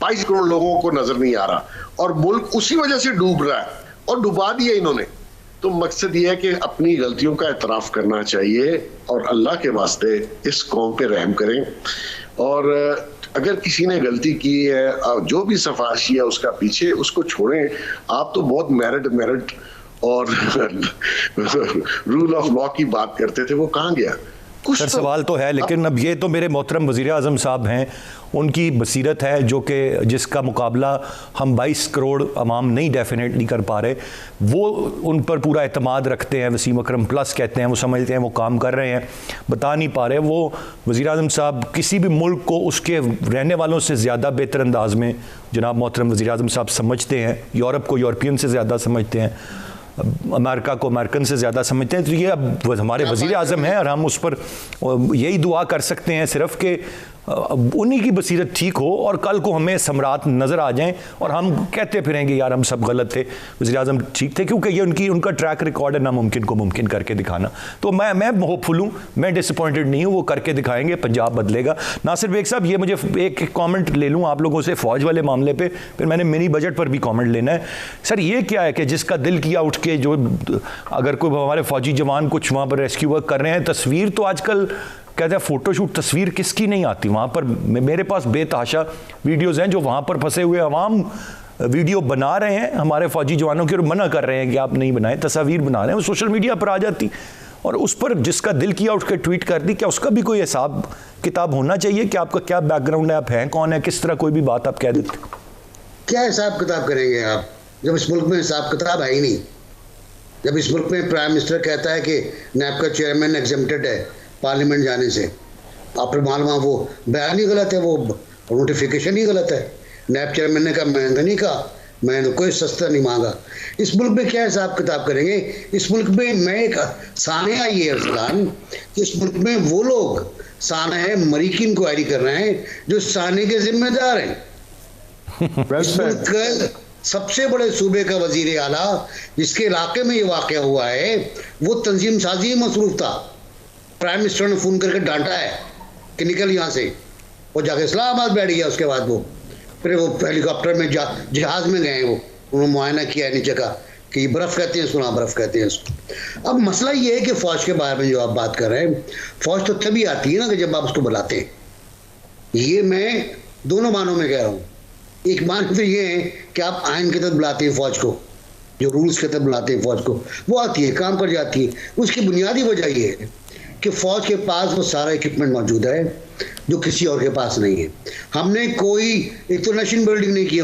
22 करोड़ लोगों को नजर नहीं आ रहा, और मुल्क उसी वजह से डूब रहा है, और डुबा दिया इन्होंने। तो मकसद ये है कि अपनी गलतियों का एतराफ करना चाहिए, और अल्लाह के वास्ते इस कौम पे रहम करें। और अगर किसी ने गलती की है, जो भी सफाशी है उसका पीछे, उसको छोड़ें। आप तो बहुत मेरिट और रूल ऑफ लॉ की बात करते थे, वो कहाँ गया? सर सवाल तो है, लेकिन अब ये तो मेरे मोहतरम वज़ीर आज़म साहब हैं, उनकी बसीरत है जो कि जिसका मुकाबला हम 22 करोड़ अवाम नहीं डेफिनेटली कर पा रहे। वो उन पर पूरा एतमाद रखते हैं, वसीम अकरम प्लस कहते हैं, वो समझते हैं वो काम कर रहे हैं, बता नहीं पा रहे। वो वज़ीर आज़म साहब किसी भी मुल्क को उसके रहने वालों से ज़्यादा बेहतर अंदाज में जनाब मोहतरम वज़ीर आज़म साहब समझते हैं, यूरोप को यूरोपियन से ज़्यादा समझते हैं, अमेरिका को अमेरिकन से ज़्यादा समझते हैं। तो ये अब हमारे वज़ीर आज़म हैं, और हम उस पर यही दुआ कर सकते हैं सिर्फ कि उन्हीं की बसीरत ठीक हो, और कल को हमें सम्राट नज़र आ जाएं और हम कहते फिरेंगे यार हम सब गलत थे, वज़ीर आज़म ठीक थे, क्योंकि ये उनका ट्रैक रिकॉर्ड है नामुमकिन को मुमकिन करके दिखाना। तो मैं होपफुल हूँ, मैं डिसअपॉइंटेड नहीं हूँ, वो करके दिखाएंगे, पंजाब बदलेगा। नासिर बेग साहब, ये मुझे एक कॉमेंट ले लूँ आप लोगों से फ़ौज वाले मामले पर, फिर मैंने मिनी बजट पर भी कॉमेंट लेना है। सर ये क्या है कि जिसका दिल किया उठ के, जो अगर कोई हमारे फ़ौजी जवान कुछ वहाँ पर रेस्क्यू वर्क कर रहे हैं, तस्वीर तो आजकल कहते हैं फ़ोटोशूट तस्वीर किसकी नहीं आती वहाँ पर। मेरे पास बेतहाशा वीडियोज़ हैं जो वहाँ पर फंसे हुए अवाम वीडियो बना रहे हैं हमारे फ़ौजी जवानों की, और मना कर रहे हैं कि आप नहीं बनाएं, तस्वीर बना रहे हैं, वो सोशल मीडिया पर आ जाती, और उस पर जिसका दिल किया उठ के ट्वीट कर दी। क्या उसका भी कोई हिसाब किताब होना चाहिए कि आपका क्या बैकग्राउंड है, आप हैं कौन है, किस तरह कोई भी बात आप कह देते? क्या हिसाब किताब करेंगे आप, जब इस मुल्क में हिसाब किताब है ही नहीं। जब इस मुल्क में प्राइम मिनिस्टर कहता है कि नैब का चेयरमैन एग्जेम्प्टेड है पार्लियामेंट जाने से, आपने मालूम वो बयान ही गलत है, वो नोटिफिकेशन ही गलत है। नैब चेयरमैन ने कहा, मैंने नहीं कहा, मैंने कोई शस्त्र नहीं मांगा। इस मुल्क में क्या हिसाब किताब करेंगे? इस मुल्क में मैं एक सानया ये है अरसलान कि इस मुल्क में वो लोग सानया मरी की इंक्वायरी कर रहे हैं जो साने के जिम्मेदार हैं। इस मुल्क का सबसे बड़े सूबे का वजीर आला जिसके इलाके में ये वाकया हुआ है वो तंजीम साजी में मसरूफ था। प्राइम मिनिस्टर ने फोन करके डांटा है कि निकल यहाँ से। वो जाके इस्लामाबाद बैठ गया। उसके बाद वो फिर वो हेलीकॉप्टर में जहाज में गए। वो उन्होंने मुआयना किया नीचे का कि बर्फ़ कहते हैं इसको, बर्फ़ कहते हैं इसको। अब मसला ये है कि फ़ौज के बारे में जो आप बात कर रहे हैं, फ़ौज तो तभी आती है ना कि जब आप उसको बुलाते हैं। ये मैं दोनों मानों में कह रहा हूँ। एक मान तो ये है कि आप आइन के तहत बुलाते हैं फ़ौज को, जो रूल्स के तहत बुलाते हैं फ़ौज को, वो आती है, काम कर जाती है। उसकी बुनियादी वजह ये है कि फ़ौज के पास वो सारा इक्विपमेंट मौजूद है जो किसी और के पास नहीं है। हमने कोई एक तो नेशन बिल्डिंग नहीं की,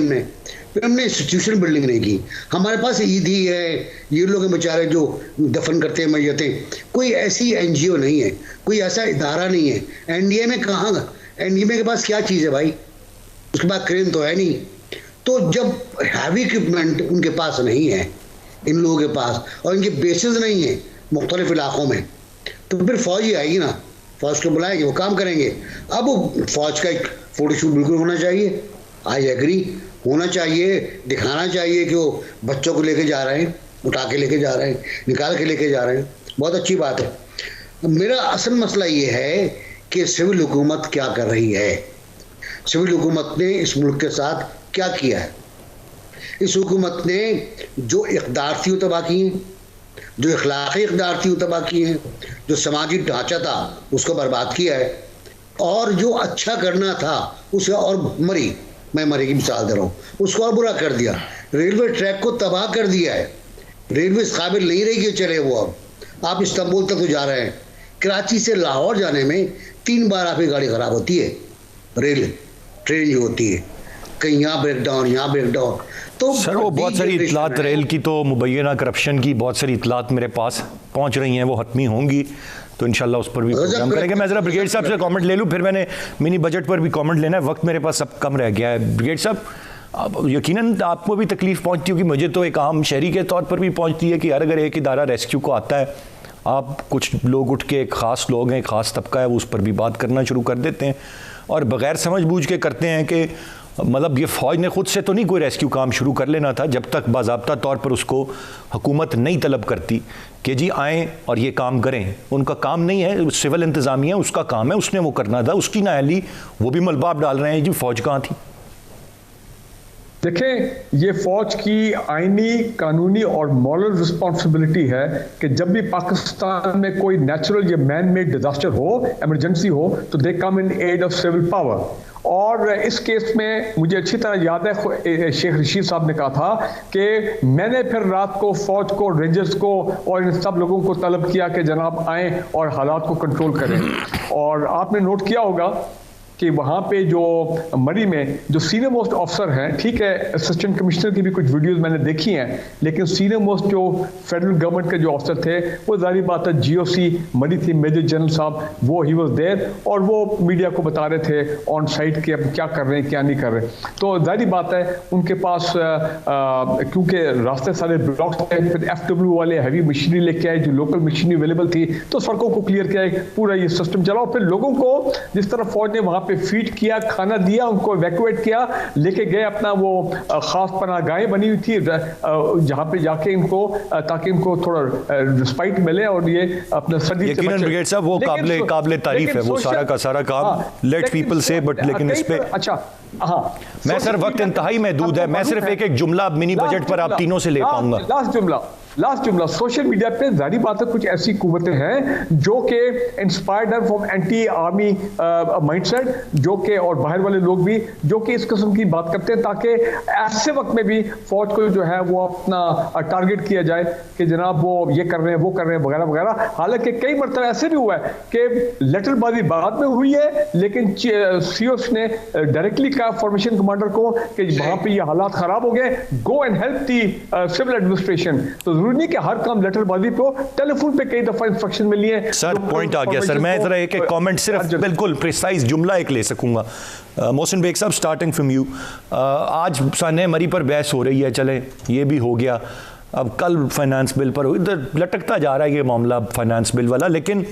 फिर हमने इंस्टीट्यूशन बिल्डिंग नहीं की। हमारे पास ईदी है, ये लोग हैं बेचारे जो दफन करते हैं मैयतें। कोई ऐसी एनजीओ नहीं है, कोई ऐसा इदारा नहीं है। एनडीए में कहाँ, एनडीए के पास क्या चीज़ है भाई? उसके बाद क्रेन तो है नहीं। तो जब हैवी इक्विपमेंट उनके पास नहीं है, इन लोगों के पास, और इनके बेसिस नहीं है मुख्तलिफ इलाकों में, तो फिर फ़ौज ही आएगी ना। फ़ौज को बुलाएंगे, वो काम करेंगे। अब फ़ौज का एक फोटोशूट बिल्कुल होना चाहिए, आई एग्री, होना चाहिए, दिखाना चाहिए कि वो बच्चों को लेके जा रहे हैं, उठा के लेके जा रहे हैं, निकाल के लेके जा रहे हैं। बहुत अच्छी बात है। मेरा असल मसला ये है कि सिविल हुकूमत क्या कर रही है। सिविल हुकूमत ने इस मुल्क के साथ क्या किया है? इस हुकूमत ने जो इक़दार थी वो तबाह की हैं, जो इखलाक़ी इक़दार थी वो तबाह की हैं, जो समाजी ढांचा था उसको बर्बाद किया है, और जो अच्छा करना था उसे और मैं मरी की मिसाल दे रहा हूँ, उसको और बुरा कर दिया। रेलवे ट्रैक को तबाह कर दिया है। रेलवे इस काबिल नहीं रही कि चले वो। अब आप इस्तांबुल तक तो जा रहे हैं, कराची से लाहौर जाने में 3 बार आपकी गाड़ी ख़राब होती है। रेल ट्रेन जो होती है, कहीं यहाँ ब्रेक डाउन, यहाँ ब्रेक डाउन। तो सर वो बहुत सारी इतलात रेल की तो मुबैना करप्शन की बहुत सारी इतलात मेरे पास पहुँच रही हैं, वो हतमी होंगी, तो इंशाल्लाह उस पर भी प्रोग्राम करेंगे। मैं ज़रा ब्रिगेड साहब से कमेंट ले लूँ, फिर मैंने मिनी बजट पर भी कमेंट लेना है। वक्त मेरे पास सब कम रह गया है। ब्रिगेड साहब, अब यकीनन आपको भी तकलीफ़ पहुँचती होगी, मुझे तो एक आम शहरी के तौर पर भी पहुँचती है कि यार अगर एक इदारा रेस्क्यू को आता है, आप कुछ लोग उठ के, एक ख़ास लोग हैं, एक ख़ास तबका है, वो उस पर भी बात करना शुरू कर देते हैं और बग़ैर समझ बूझ के करते हैं कि मतलब ये फ़ौज ने ख़ुद से तो नहीं कोई रेस्क्यू काम शुरू कर लेना था जब तक बाज़ाब्ता तौर पर उसको हुकूमत नहीं तलब करती कि जी आएँ और ये काम करें। उनका काम नहीं है, सिविल इंतज़ामिया उसका काम है, उसने वो करना था, उसकी नाअहली वो भी मलबाब डाल रहे हैं जी फ़ौज कहाँ थी। देखें, ये फ़ौज की आइनी, कानूनी और मॉरल रिस्पॉन्सिबिलिटी है कि जब भी पाकिस्तान में कोई नेचुरल या मैन मेड डिजास्टर हो, इमरजेंसी हो, तो दे कम in aid of civil power. और इस केस में मुझे अच्छी तरह याद है शेख रशीद साहब ने कहा था कि मैंने फिर रात को फ़ौज को, रेंजर्स को और इन सब लोगों को तलब किया कि जनाब आएँ और हालात को कंट्रोल करें। और आपने नोट किया होगा कि वहाँ पे जो मरी में जो सीनियर मोस्ट ऑफिसर हैं, ठीक है, असिस्टेंट कमिश्नर की भी कुछ वीडियोस मैंने देखी हैं, लेकिन सीनियर मोस्ट जो फेडरल गवर्नमेंट के जो ऑफिसर थे वो जाहिर बात है जीओसी मरी थी, मेजर जनरल साहब, वो ही वाज देयर और वो मीडिया को बता रहे थे ऑन साइट कि अब क्या कर रहे हैं क्या नहीं कर रहे। तो जाहिर बात है उनके पास क्योंकि रास्ते सारे ब्लॉक थे, फिर FW वाले हैवी मशीनरी लेके आए, जो लोकल मशीनरी अवेलेबल थी, तो सड़कों को क्लियर किया, पूरा ये सिस्टम चला। और फिर लोगों को जिस तरह फौज ने वहाँ पे फीड किया, खाना दिया, उनको इवैक्यूएट किया, लेके गए अपना वो खास पनाहगाहें बनी हुई थी जहाँ पे जाके इनको, ताकि इनको थोड़ा रिस्पाइट मिले और ये अपना सर्दी से बचे। ब्रिगेड साहब वो काबिले तारीफ है वो सारा का सारा काम, लेट पीपल से, बट लेकिन इस पे अच्छा हाँ, मैं सर वक्त इंतहाई महदूद है, मैं सिर्फ एक जुमला मिनी बजट पर आप तीनों से ले पाऊंगा। लास्ट जुमला, सोशल मीडिया पे जारी बात है कुछ ऐसी कुव्वतें हैं जो कि इंस्पायर्ड है फ्रॉम एंटी आर्मी माइंडसेट, जो कि और बाहर वाले लोग भी जो कि इस किस्म की बात करते हैं ताकि ऐसे वक्त में भी फौज को जो है वो अपना टारगेट किया जाए कि जनाब वो ये कर रहे हैं, वो कर रहे हैं, वगैरह वगैरह। हालांकि कई मरतबा ऐसे भी हुआ है कि लेटरबाजी बाद में हुई है, लेकिन सीओस ने डायरेक्टली कहा फॉर्मेशन कमांडर को कि वहां पे ये हालात खराब हो गए, go and help the civil administration. तो जरूरी नहीं कि हर काम लेटरबाजी पे हो, टेलीफोन पे कई दफा इंस्ट्रक्शन मिली है। सर पॉइंट आ गया सर, मैं जरा एक कमेंट सिर्फ बिल्कुल प्रिसाइज जुमला एक ले सकूंगा। मोहसिन बेग साहब, स्टार्टिंग फ्रॉम यू, आज साने मरी पर बहस हो रही है, चले ये भी हो गया, अब कल फाइनेंस बिल पर इधर लटकता जा रहा है ये मामला फाइनेंस बिल वाला, लेकिन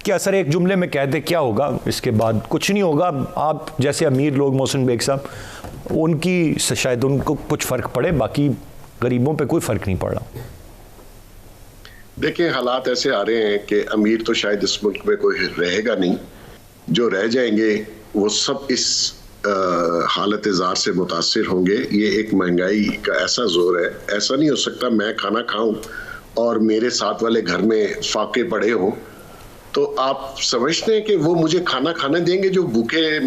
क्या सर एक जुमले में कह दे क्या होगा इसके बाद? कुछ नहीं होगा। आप जैसे अमीर लोग मोहसिन बेग साहब, उनकी शायद उनको कुछ फ़र्क पड़े, बाकी गरीबों पे कोई फ़र्क नहीं पड़ रहा। देखिए हालात ऐसे आ रहे हैं कि अमीर तो शायद इस मुल्क में कोई रहेगा नहीं, जो रह जाएंगे वो सब इस हालत ज़ार से मुतासिर होंगे। ये एक महंगाई का ऐसा जोर है, ऐसा नहीं हो सकता मैं खाना खाऊं और मेरे साथ वाले घर में फाके पड़े हों, तो आप समझते हैं कि वो मुझे खाना खाने देंगे जो भूखे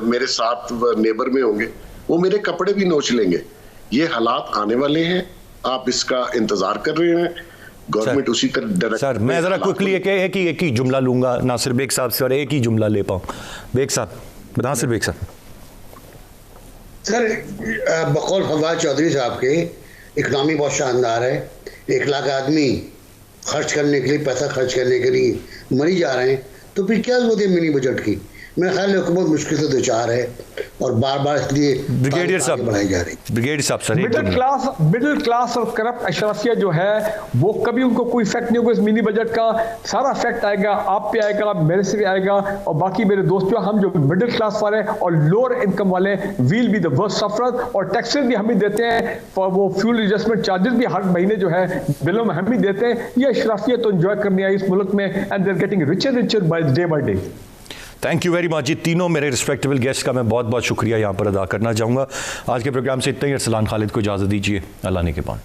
मेरे साथ नेबर में होंगे? वो मेरे कपड़े भी नोच लेंगे। ये हालात आने वाले हैं, आप इसका इंतजार कर रहे हैं, गवर्नमेंट उसी तरह। सर मैं जरा क्विकली एक ही जुमला लूंगा नासिर बेग साहब से, और एक ही जुमला ले पाऊँ। बेग साहब, नासिर बेग साहब। सर बकौल फवाद चौधरी साहब के इकनॉमी बहुत शानदार है। 1 लाख आदमी खर्च करने के लिए, पैसा खर्च करने के लिए मरी जा रहे हैं, तो फिर क्या जरूरत है मिनी बजट की? मेरा ख्याल है हुकूमत मुश्किल से 2-4 है और बार बार इसलिए ब्रिगेडियर साहब बढ़ाई जा रही। ब्रिगेडियर साहब सर, मिडिल क्लास और करप्ट अशराफिया जो है वो कभी उनको कोई इफेक्ट नहीं होगा इस मिनी बजट का। सारा इफेक्ट आएगा आप पे, आएगा मेरे से भी आएगा, और बाकी मेरे दोस्त जो हम जो मिडिल क्लास वाले और लोअर इनकम वाले will be the worst sufferer. और टैक्सेस भी हम ही देते हैं, वो फ्यूल एडजस्टमेंट चार्जेस भी हर महीने जो है बिलों में हम ही देते हैं। ये अशराफिया तो एंजॉय करने आई इस मुल्क में, and they are getting richer richer by day. Thank you very much जी तीनों मेरे रिस्पेक्टेबल गेस्ट का मैं बहुत बहुत शुक्रिया यहाँ पर अदा करना चाहूँगा। आज के प्रोग्राम से इतना ही। अरसलान खालिद को इजाज़त दीजिए। अल्लाह ने के पान।